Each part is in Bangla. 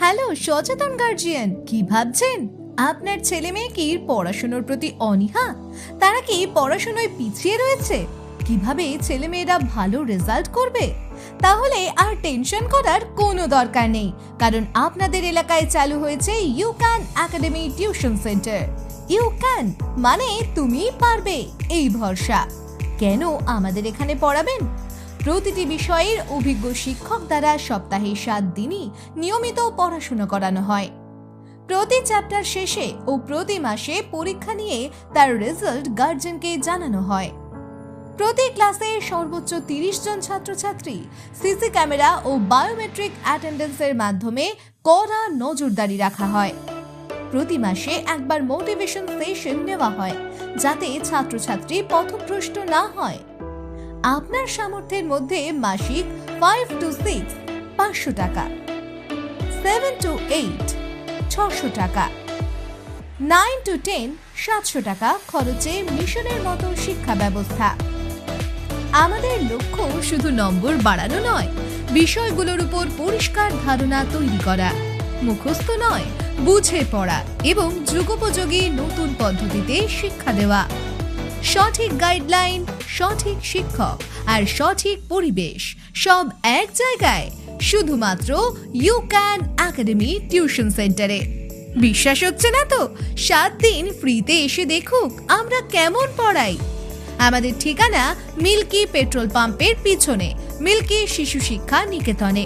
হ্যালো সচেতন গার্জিয়ান, কি ভাবছেন? আপনার ছেলে মেয়ে কি পড়াশোনার প্রতি অনীহা? তারা কি পড়াশোনায় পিছিয়ে রয়েছে? কিভাবে ছেলে মেয়েরা ভালো রেজাল্ট করবে? তাহলে আর টেনশন করার কোনো দরকার নেই, কারণ আপনাদের এলাকায় চালু হয়েছে you can academy tuition centre. You can মানে তুমি পারবে, এই ভরসা। কেন আমাদের এখানে পড়াবেন? প্রতিটি বিষয়ের অভিজ্ঞ শিক্ষক দ্বারা সপ্তাহে 7 দিনই নিয়মিত পড়াশোনা করানো হয়। প্রতি চ্যাপ্টার শেষে ও প্রতি মাসে পরীক্ষা নিয়ে তার রেজাল্ট গার্জেনকে জানানো হয়। প্রতি ক্লাসে সর্বোচ্চ 30 জন ছাত্রছাত্রী সিসি ক্যামেরা ও বায়োমেট্রিক অ্যাটেন্ডেন্সের মাধ্যমে কড়া নজরদারি রাখা হয়। প্রতি মাসে একবার মোটিভেশন সেশন নেওয়া হয়, যাতে ছাত্রছাত্রী পথভ্রষ্ট না হয়। আপনার সামর্থ্যের মধ্যে মাসিক 5 to 6 500 টাকা, 7 to 8 600 টাকা, 9 to 10 700 টাকা খরচে মিশনের মতো শিক্ষা ব্যবস্থা। আমাদের লক্ষ্য শুধু নম্বর বাড়ানো নয়, বিষয়গুলোর উপর পরিষ্কার ধারণা তৈরি করা। মুখস্থ নয়, বুঝে পড়া এবং যুগোপযোগী নতুন পদ্ধতিতে শিক্ষা দেওয়া। সঠিক গাইডলাইন, সঠিক শিক্ষক আর সঠিক পরিবেশ সব এক জায়গায়, শুধুমাত্র ইউ ক্যান একাডেমি টিউশন সেন্টারে। বিশ্বাস হচ্ছে না তো? 7 দিন ফ্রিতে এসে দেখুক আমরা কেমন পড়াই। আমাদের ঠিকানা মিল্কি পেট্রোল পাম্পের পিছনে, মিল্কি শিশু শিক্ষা নিকেতনে।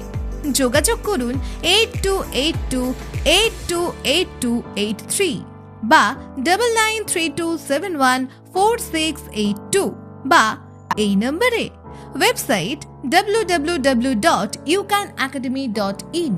যোগাযোগ করুন 8282828283 বা 9932714682 বা এই নম্বরে। Website www.ucanacademy.in।